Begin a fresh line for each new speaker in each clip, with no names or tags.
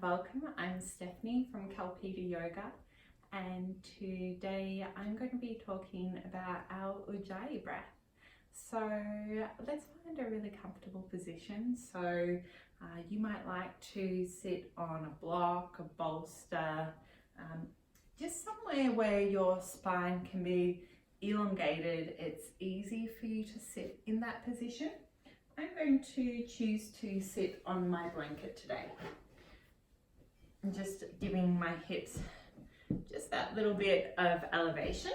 welcome. I'm Stephanie from Kalpita Yoga, and today I'm going to be talking about our Ujjayi breath. So let's find a really comfortable position. So you might like to sit on a block, a bolster, just somewhere where your spine can be elongated. It's easy for you to sit in that position. I'm going to choose to sit on my blanket today. I'm just giving my hips just that little bit of elevation.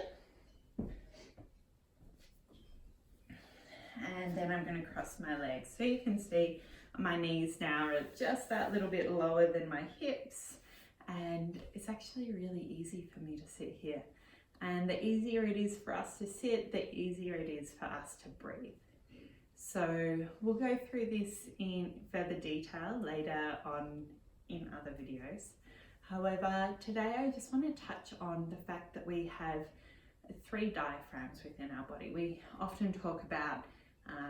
And then I'm going to cross my legs. So you can see my knees now are just that little bit lower than my hips. And it's actually really easy for me to sit here. And the easier it is for us to sit, the easier it is for us to breathe. So we'll go through this in further detail later on in other videos. However, today I just want to touch on the fact that we have 3 diaphragms within our body. We often talk about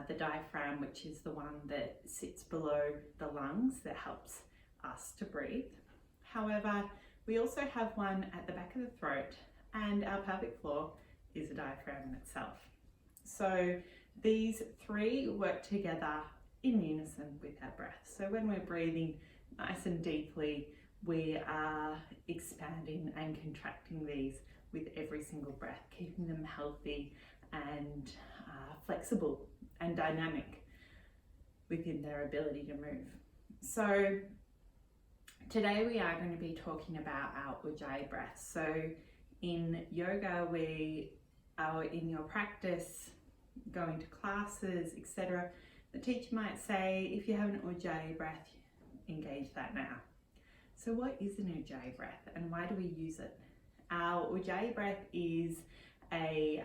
the diaphragm, which is the one that sits below the lungs that helps us to breathe. However, we also have one at the back of the throat, and our pelvic floor is a diaphragm in itself. So these 3 work together in unison with our breath. So when we're breathing nice and deeply, we are expanding and contracting these with every single breath, keeping them healthy and flexible and dynamic within their ability to move. So today we are going to be talking about our Ujjayi breath. So in yoga, we are in your practice, going to classes, etc. The teacher might say, if you have an Ujjayi breath, engage that now. So what is an Ujjayi breath and why do we use it? Our Ujjayi breath is a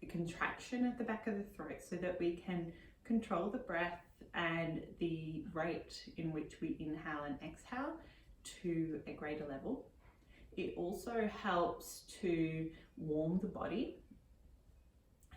contraction at the back of the throat so that we can control the breath and the rate in which we inhale and exhale to a greater level. It also helps to warm the body.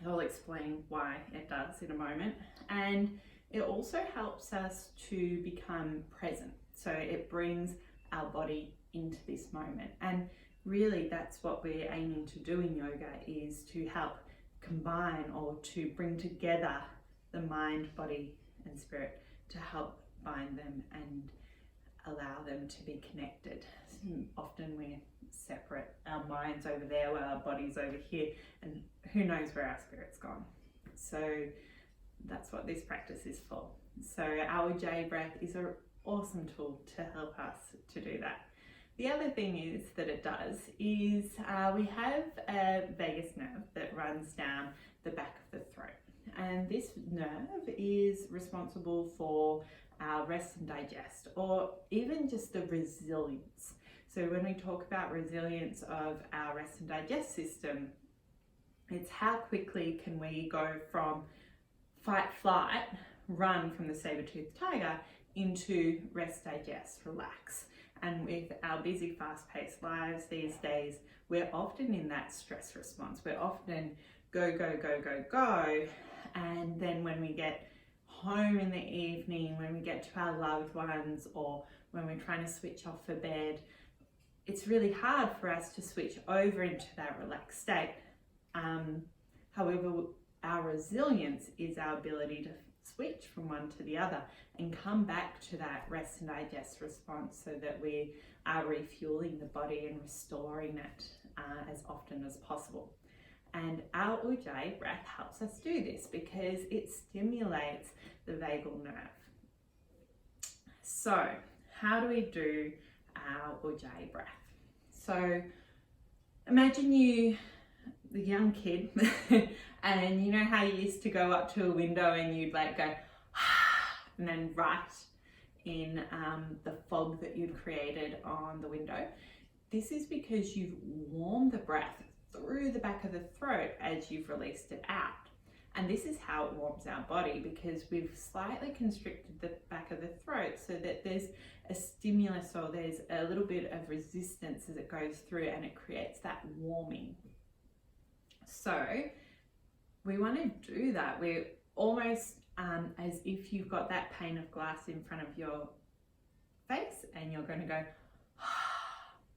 I'll explain why it does in a moment. And it also helps us to become present. So it brings our body into this moment. And really that's what we're aiming to do in yoga, is to help combine or to bring together the mind, body and spirit to help bind them and allow them to be connected. Often we're separate, our mind's over there while our body's over here, and who knows where our spirit's gone. So that's what this practice is for. So our Ujjayi breath is an awesome tool to help us to do that. The other thing is that it does is we have a vagus nerve that runs down the back of the throat, and this nerve is responsible for our rest and digest, or even just the resilience. So when we talk about resilience of our rest and digest system, it's how quickly can we go from fight, flight, run from the saber-toothed tiger into rest, digest, relax. And with our busy, fast-paced lives these days, we're often in that stress response. We're often go, go, go, go, go. And then when we get home in the evening, when we get to our loved ones, or when we're trying to switch off for bed, it's really hard for us to switch over into that relaxed state. However, our resilience is our ability to switch from one to the other and come back to that rest and digest response so that we are refueling the body and restoring it as often as possible. And our Ujjayi breath helps us do this because it stimulates the vagal nerve. So how do we do our Ujjayi breath? So imagine you, the young kid, and you know how you used to go up to a window and you'd like go and then write in the fog that you'd created on the window. This is because you've warmed the breath through the back of the throat as you've released it out. And this is how it warms our body, because we've slightly constricted the back of the throat so that there's a stimulus, or there's a little bit of resistance as it goes through, and it creates that warming. So we want to do that. We're almost as if you've got that pane of glass in front of your face, and you're going to go,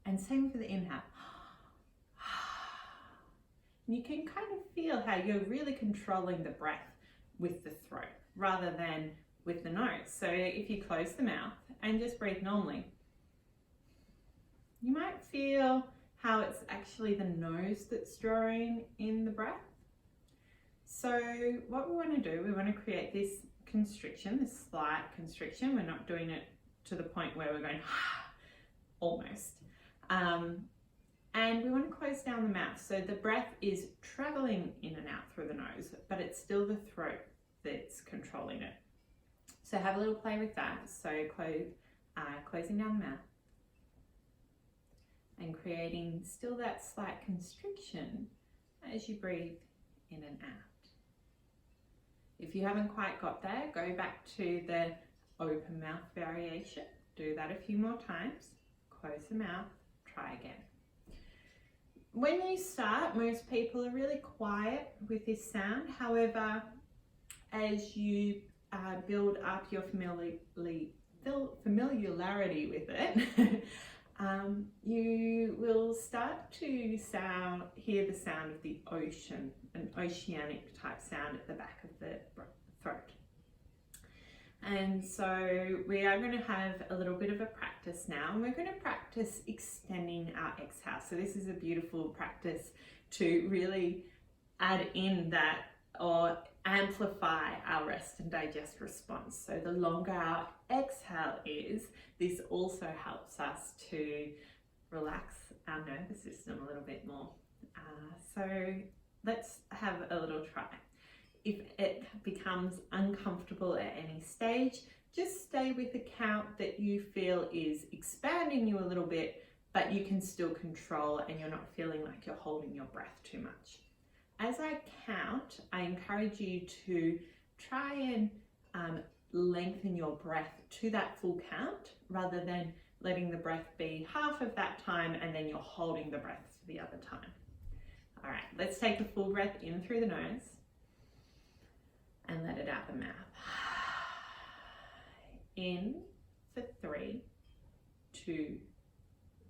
and same for the inhale. You can kind of feel how you're really controlling the breath with the throat rather than with the nose. So if you close the mouth and just breathe normally, you might feel how it's actually the nose that's drawing in the breath. So what we want to do, we want to create this constriction, this slight constriction. We're not doing it to the point where we're going almost. And we want to close down the mouth. So the breath is traveling in and out through the nose, but it's still the throat that's controlling it. So have a little play with that. So closing down the mouth and creating still that slight constriction as you breathe in and out. If you haven't quite got there, go back to the open mouth variation. Do that a few more times. Close the mouth, try again. When you start, most people are really quiet with this sound. However, as you build up your familiarity with it, you will start to hear the sound of the ocean, an oceanic type sound at the back of the throat. And so we are going to have a little bit of a practice now, and we're going to practice extending our exhale. So this is a beautiful practice to really add in that or amplify our rest and digest response. So the longer our exhale is, this also helps us to relax our nervous system a little bit more. So let's have a little try. If it becomes uncomfortable at any stage, just stay with the count that you feel is expanding you a little bit, but you can still control and you're not feeling like you're holding your breath too much. As I count, I encourage you to try and lengthen your breath to that full count rather than letting the breath be half of that time and then you're holding the breath for the other time. All right, let's take a full breath in through the nose and let it out the mouth. In for 3, 2,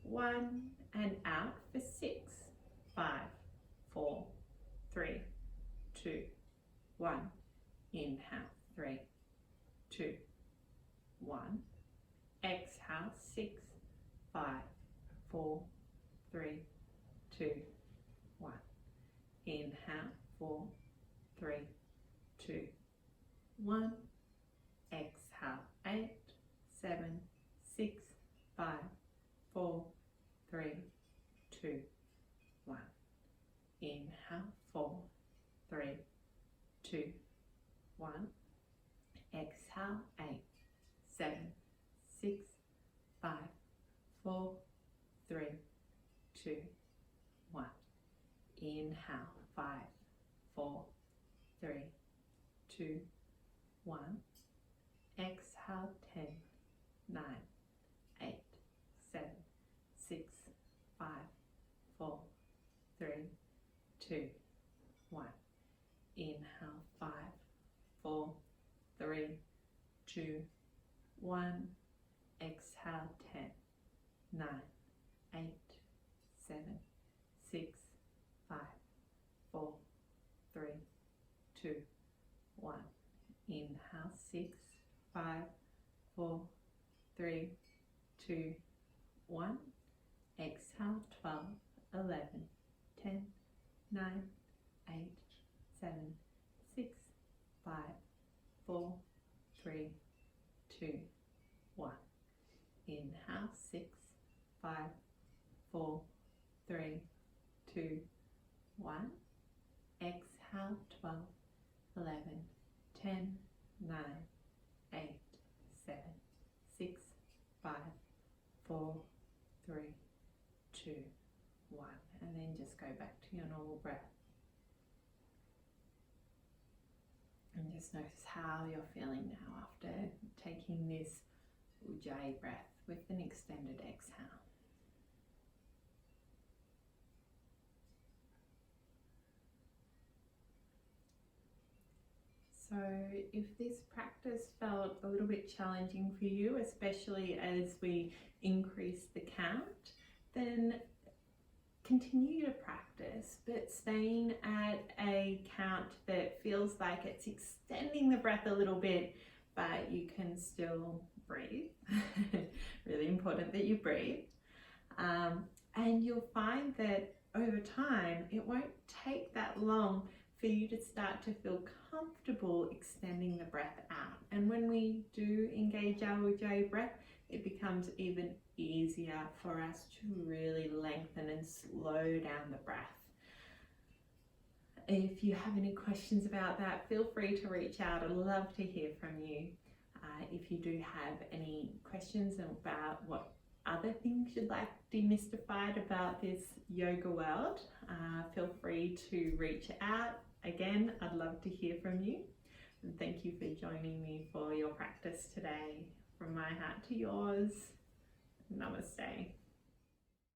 1, and out for 6, 5, 4, 3, 2, 1. Inhale, 3, 2, 1. Exhale, 6, 5, 4, 3, 2, 1. Inhale, 4, 3, 2, 1. Exhale, 8, 7, 6, 5, 4, 3, 2, 1. Inhale, 4, 3, 2, 1. Exhale, 8, 7, 6, 5, 4, 3, 2, 1. Inhale, 5, 4, 3, 2, 1. Exhale, 10, 9, 8, 7, 6, 5, 4, 3, 2, 1. Inhale, 5, 4, 3, 2, 1. Exhale, 10, 9, 8, 7, 6, 5, 4, 3, 2, 1. Inhale, 6, 5, 4, 3, 2, 1. Exhale, 12, 11, 10, 9, 8, 7, 6, 5, 4, 3, 2, 1. Inhale, 6, 5, 4, 3, 2, 1. Exhale, 12, 11, 10, 9, 8, 7, 6, 5, 4, 3, 2, 1. And then just go back to your normal breath. And just notice how you're feeling now after taking this Ujjayi breath with an extended exhale. So So if this practice felt a little bit challenging for you, especially as we increase the count, then continue to practice, but staying at a count that feels like it's extending the breath a little bit, but you can still breathe. Really important that you breathe. And you'll find that over time, it won't take that long for you to start to feel comfortable extending the breath out. And when we do engage our Ujjayi breath, it becomes even easier for us to really lengthen and slow down the breath. If you have any questions about that, feel free to reach out. I'd love to hear from you. If you do have any questions about what other things you'd like demystified about this yoga world, feel free to reach out. Again, I'd love to hear from you. And thank you for joining me for your practice today. From my heart to yours, namaste.